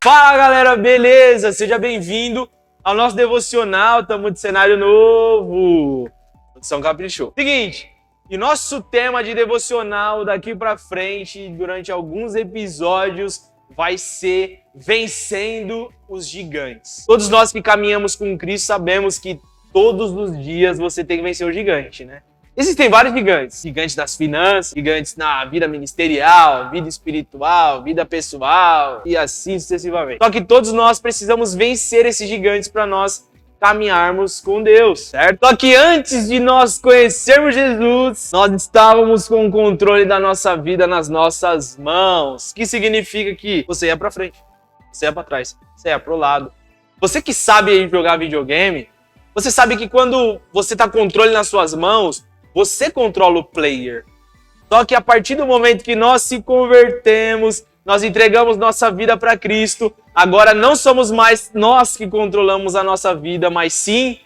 Fala galera, beleza? Seja bem-vindo ao nosso devocional. Estamos de cenário novo. Produção caprichou. Seguinte, e nosso tema de devocional daqui pra frente, durante alguns episódios, vai ser vencendo os gigantes. Todos nós que caminhamos com Cristo sabemos que todos os dias você tem que vencer o gigante, né? Existem vários gigantes. Gigantes das finanças, gigantes na vida ministerial, vida espiritual, vida pessoal e assim sucessivamente. Só que todos nós precisamos vencer esses gigantes para nós caminharmos com Deus, certo? Só que antes de nós conhecermos Jesus, nós estávamos com o controle da nossa vida nas nossas mãos. Que significa que você ia para frente, você ia para trás, você ia pro lado. Você que sabe jogar videogame, você sabe que quando você tá com o controle nas suas mãos, você controla o player. Só que a partir do momento que nós se convertemos, nós entregamos nossa vida para Cristo, agora não somos mais nós que controlamos a nossa vida, mas sim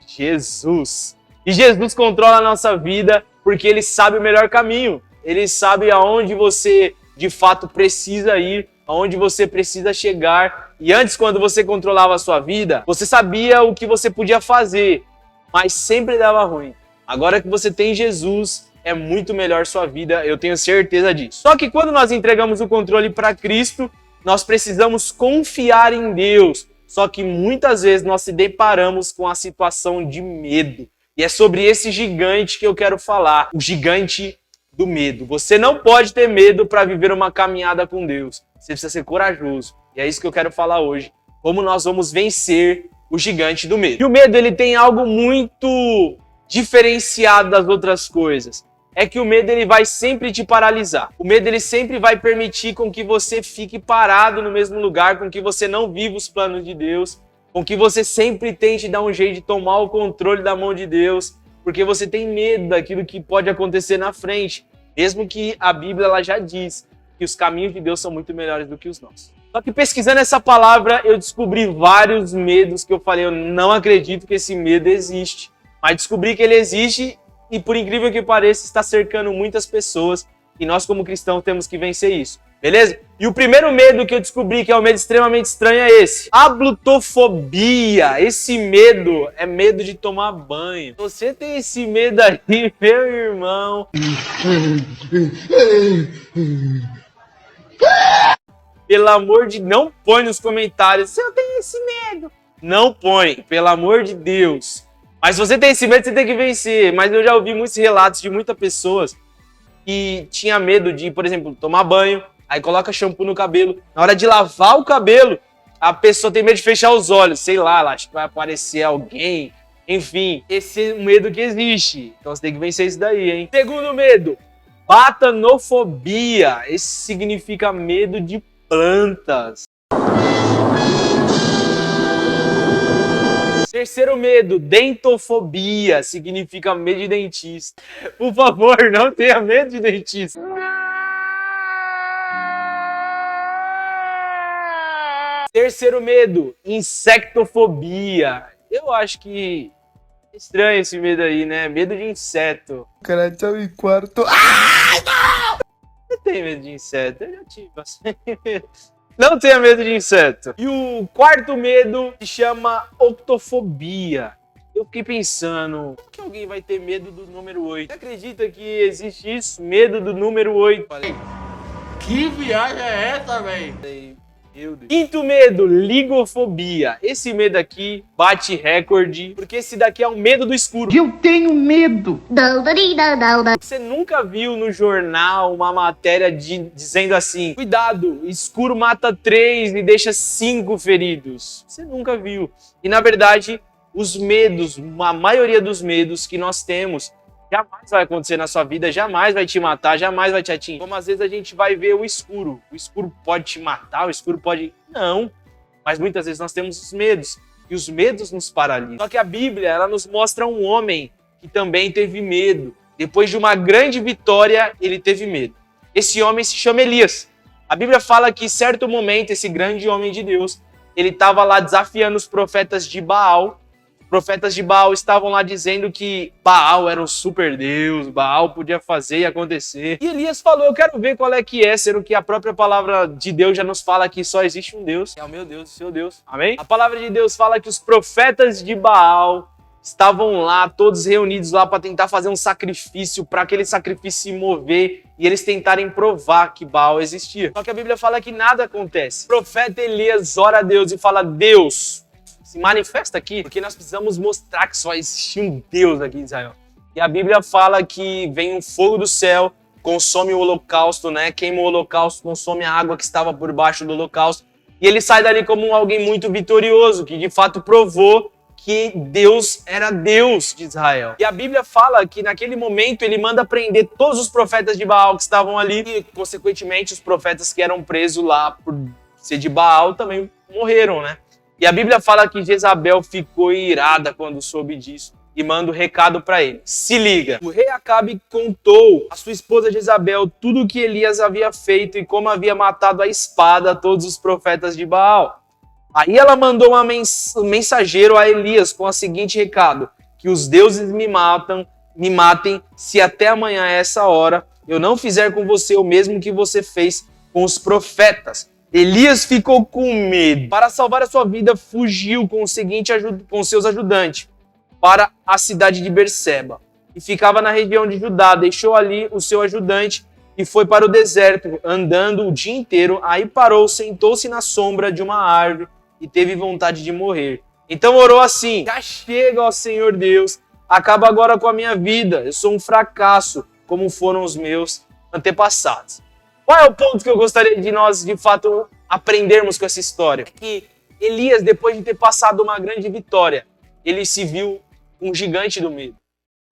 Jesus. E Jesus controla a nossa vida porque Ele sabe o melhor caminho. Ele sabe aonde você de fato precisa ir, aonde você precisa chegar. E antes, quando você controlava a sua vida, você sabia o que você podia fazer, mas sempre dava ruim. Agora que você tem Jesus, é muito melhor sua vida, eu tenho certeza disso. Só que quando nós entregamos o controle para Cristo, nós precisamos confiar em Deus. Só que muitas vezes nós se deparamos com a situação de medo. E é sobre esse gigante que eu quero falar, o gigante do medo. Você não pode ter medo para viver uma caminhada com Deus. Você precisa ser corajoso. E é isso que eu quero falar hoje. Como nós vamos vencer o gigante do medo. E o medo, ele tem algo muito diferenciado das outras coisas. É que o medo, ele vai sempre te paralisar. O medo, ele sempre vai permitir com que você fique parado no mesmo lugar, com que você não viva os planos de Deus, com que você sempre tente dar um jeito de tomar o controle da mão de Deus, porque você tem medo daquilo que pode acontecer na frente, mesmo que a Bíblia ela já diz que os caminhos de Deus são muito melhores do que os nossos. Só que pesquisando essa palavra, eu descobri vários medos que eu falei, eu não acredito que esse medo existe. Mas descobri que ele existe e, por incrível que pareça, está cercando muitas pessoas. E nós, como cristãos, temos que vencer isso. Beleza? E o primeiro medo que eu descobri, que é um medo extremamente estranho, é esse. A glutofobia. Esse medo é medo de tomar banho. Você tem esse medo aí, meu irmão? Pelo amor de Deus, não põe nos comentários. Se eu tenho esse medo. Não põe, pelo amor de Deus. Mas se você tem esse medo, você tem que vencer. Mas eu já ouvi muitos relatos de muitas pessoas que tinha medo de, por exemplo, tomar banho, aí coloca shampoo no cabelo. Na hora de lavar o cabelo, a pessoa tem medo de fechar os olhos. Sei lá, ela acha que vai aparecer alguém. Enfim, esse é o medo que existe. Então você tem que vencer isso daí, hein? Segundo medo, batanofobia. Esse significa medo de plantas. Terceiro medo, dentofobia, significa medo de dentista. Por favor, não tenha medo de dentista. Terceiro medo, insectofobia. Eu acho que é estranho esse medo aí, né? Medo de inseto. Caralho, tá em quarto. Ai, não! Você tem medo de inseto? Eu já tive bastante medo. Não tenha medo de inseto. E o quarto medo se chama octofobia. Eu fiquei pensando, como que alguém vai ter medo do número 8? Você acredita que existe isso? Medo do número 8? Falei, Que viagem é essa, velho? meu Deus. Quinto medo, ligofobia. Esse medo aqui bate recorde, porque esse daqui é o medo do escuro. Eu tenho medo. Você nunca viu no jornal uma matéria dizendo assim, cuidado, escuro mata 3 e deixa 5 feridos. Você nunca viu. E na verdade, os medos, a maioria dos medos que nós temos, jamais vai acontecer na sua vida, jamais vai te matar, jamais vai te atingir. Como às vezes a gente vai ver o escuro pode te matar, o escuro pode... Não, mas muitas vezes nós temos os medos, e os medos nos paralisam. Só que a Bíblia, ela nos mostra um homem que também teve medo. Depois de uma grande vitória, ele teve medo. Esse homem se chama Elias. A Bíblia fala que em certo momento, esse grande homem de Deus, ele estava lá desafiando os profetas de Baal, profetas de Baal estavam lá dizendo que Baal era um super Deus, Baal podia fazer e acontecer. E Elias falou, eu quero ver qual é que é, sendo que a própria palavra de Deus já nos fala que só existe um Deus, é o meu Deus, o seu Deus. Amém? A palavra de Deus fala que os profetas de Baal estavam lá, todos reunidos lá para tentar fazer um sacrifício, para aquele sacrifício se mover e eles tentarem provar que Baal existia. Só que a Bíblia fala que nada acontece. O profeta Elias ora a Deus e fala, Deus, se manifesta aqui, porque nós precisamos mostrar que só existe um Deus aqui em Israel. E a Bíblia fala que vem um fogo do céu, consome o holocausto, né? Queima o holocausto, consome a água que estava por baixo do holocausto. E ele sai dali como alguém muito vitorioso, que de fato provou que Deus era Deus de Israel. E a Bíblia fala que naquele momento ele manda prender todos os profetas de Baal que estavam ali e, consequentemente, os profetas que eram presos lá por ser de Baal também morreram, né? E a Bíblia fala que Jezabel ficou irada quando soube disso e manda um recado para ele. Se liga. O rei Acabe contou à sua esposa Jezabel tudo o que Elias havia feito e como havia matado à espada todos os profetas de Baal. Aí ela mandou um mensageiro a Elias com o seguinte recado: que os deuses me matem se até amanhã a essa hora eu não fizer com você o mesmo que você fez com os profetas. Elias ficou com medo. Para salvar a sua vida, fugiu com seus ajudantes para a cidade de Berseba e ficava na região de Judá. Deixou ali o seu ajudante e foi para o deserto, andando o dia inteiro. Aí parou, sentou-se na sombra de uma árvore e teve vontade de morrer. Então orou assim: já chega, ó Senhor Deus, acaba agora com a minha vida. Eu sou um fracasso, como foram os meus antepassados. Qual é o ponto que eu gostaria de nós, de fato, aprendermos com essa história? Que Elias, depois de ter passado uma grande vitória, ele se viu um gigante do medo.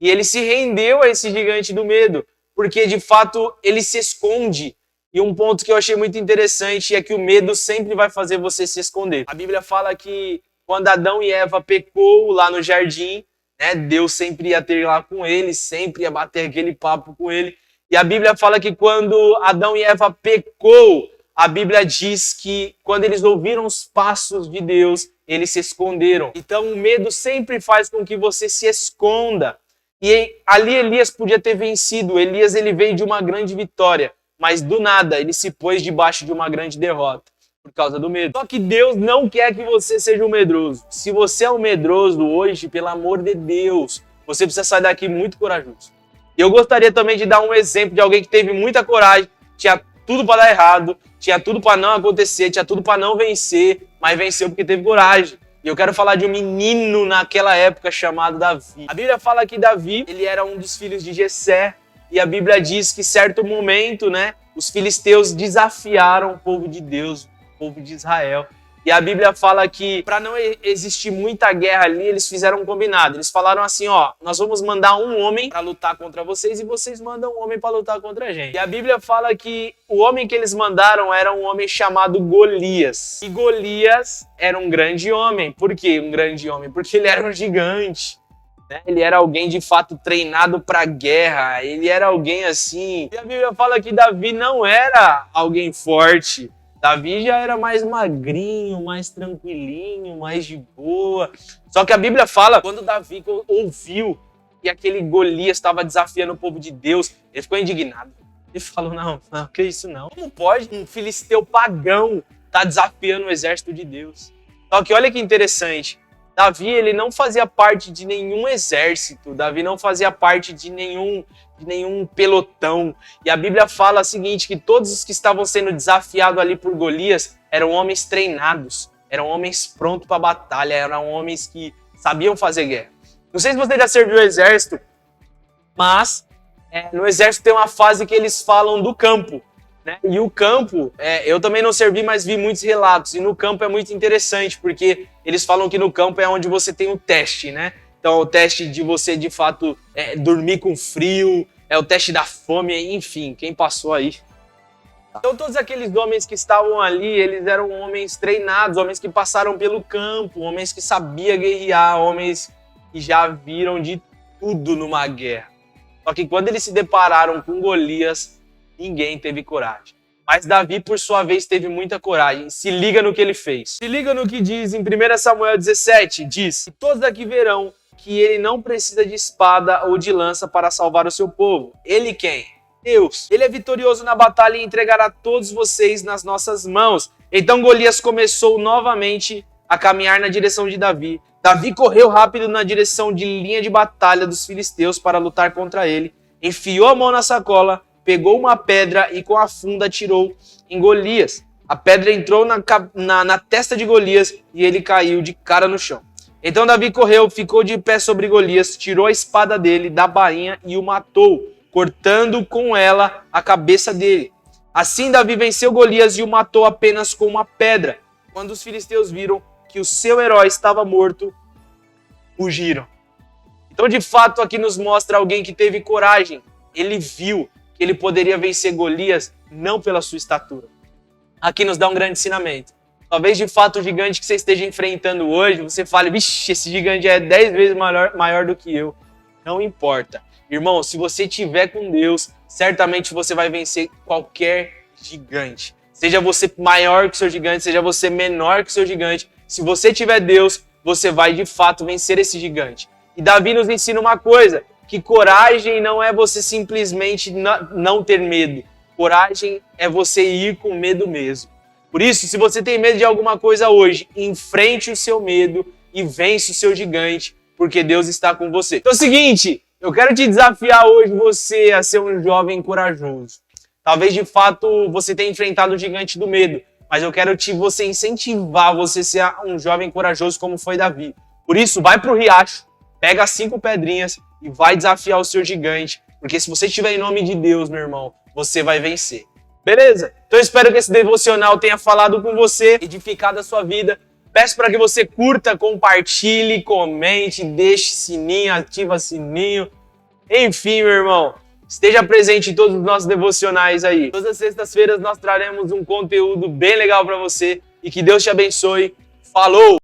E ele se rendeu a esse gigante do medo, porque de fato ele se esconde. E um ponto que eu achei muito interessante é que o medo sempre vai fazer você se esconder. A Bíblia fala que quando Adão e Eva pecou lá no jardim, né, Deus sempre ia ter lá com eles, sempre ia bater aquele papo com ele. E a Bíblia fala que quando Adão e Eva pecou, a Bíblia diz que quando eles ouviram os passos de Deus, eles se esconderam. Então o medo sempre faz com que você se esconda. E ali Elias podia ter vencido. Elias, ele veio de uma grande vitória, mas do nada ele se pôs debaixo de uma grande derrota por causa do medo. Só que Deus não quer que você seja um medroso. Se você é um medroso hoje, pelo amor de Deus, você precisa sair daqui muito corajoso. E eu gostaria também de dar um exemplo de alguém que teve muita coragem, tinha tudo para dar errado, tinha tudo para não acontecer, tinha tudo para não vencer, mas venceu porque teve coragem. E eu quero falar de um menino naquela época chamado Davi. A Bíblia fala que Davi, ele era um dos filhos de Jessé, e a Bíblia diz que em certo momento, né, os filisteus desafiaram o povo de Deus, o povo de Israel. E a Bíblia fala que, para não existir muita guerra ali, eles fizeram um combinado. Eles falaram assim, ó, nós vamos mandar um homem para lutar contra vocês e vocês mandam um homem para lutar contra a gente. E a Bíblia fala que o homem que eles mandaram era um homem chamado Golias. E Golias era um grande homem. Por quê um grande homem? Porque ele era um gigante. Né? Ele era alguém de fato treinado para guerra. Ele era alguém assim. E a Bíblia fala que Davi não era alguém forte. Davi já era mais magrinho, mais tranquilinho, mais de boa. Só que a Bíblia fala, quando Davi ouviu que aquele Golias estava desafiando o povo de Deus, ele ficou indignado. Ele falou, não, que isso não. Como pode um filisteu pagão estar desafiando o exército de Deus? Só que olha que interessante. Davi, ele não fazia parte de nenhum exército. Davi não fazia parte de nenhum pelotão. E a Bíblia fala o seguinte, que todos os que estavam sendo desafiados ali por Golias eram homens treinados, eram homens prontos para batalha, eram homens que sabiam fazer guerra. Não sei se você já serviu o exército, mas no exército tem uma fase que eles falam do campo. Né? E o campo, eu também não servi, mas vi muitos relatos. E no campo é muito interessante, porque eles falam que no campo é onde você tem o teste, né? Então, o teste de você, de fato, dormir com frio, é o teste da fome, enfim, quem passou aí. Então, todos aqueles homens que estavam ali, eles eram homens treinados, homens que passaram pelo campo, homens que sabiam guerrear, homens que já viram de tudo numa guerra. Só que quando eles se depararam com Golias, ninguém teve coragem. Mas Davi, por sua vez, teve muita coragem. Se liga no que ele fez. Se liga no que diz em 1 Samuel 17. Diz: "E todos aqui verão que ele não precisa de espada ou de lança para salvar o seu povo. Ele quem? Deus. Ele é vitorioso na batalha e entregará todos vocês nas nossas mãos." Então Golias começou novamente a caminhar na direção de Davi. Davi correu rápido na direção de linha de batalha dos filisteus para lutar contra ele. Enfiou a mão na sacola, pegou uma pedra e com a funda atirou em Golias. A pedra entrou na testa de Golias e ele caiu de cara no chão. Então Davi correu, ficou de pé sobre Golias, tirou a espada dele da bainha e o matou, cortando com ela a cabeça dele. Assim Davi venceu Golias e o matou apenas com uma pedra. Quando os filisteus viram que o seu herói estava morto, fugiram. Então, de fato, aqui nos mostra alguém que teve coragem. Ele viu que ele poderia vencer Golias não pela sua estatura. Aqui nos dá um grande ensinamento. Talvez, de fato, o gigante que você esteja enfrentando hoje, você fale: "Vixe, esse gigante é 10 vezes maior do que eu." Não importa. Irmão, se você estiver com Deus, certamente você vai vencer qualquer gigante. Seja você maior que o seu gigante, seja você menor que o seu gigante. Se você tiver Deus, você vai, de fato, vencer esse gigante. E Davi nos ensina uma coisa, que coragem não é você simplesmente não ter medo. Coragem é você ir com medo mesmo. Por isso, se você tem medo de alguma coisa hoje, enfrente o seu medo e vence o seu gigante, porque Deus está com você. Então é o seguinte, eu quero te desafiar hoje você a ser um jovem corajoso. Talvez, de fato, você tenha enfrentado o gigante do medo, mas eu quero você incentivar você a ser um jovem corajoso como foi Davi. Por isso, vai pro riacho, pega 5 pedrinhas e vai desafiar o seu gigante, porque se você estiver em nome de Deus, meu irmão, você vai vencer. Beleza? Então eu espero que esse devocional tenha falado com você, edificado a sua vida. Peço para que você curta, compartilhe, comente, deixe sininho, ativa sininho. Enfim, meu irmão, esteja presente em todos os nossos devocionais aí. Todas as sextas-feiras nós traremos um conteúdo bem legal para você e que Deus te abençoe. Falou!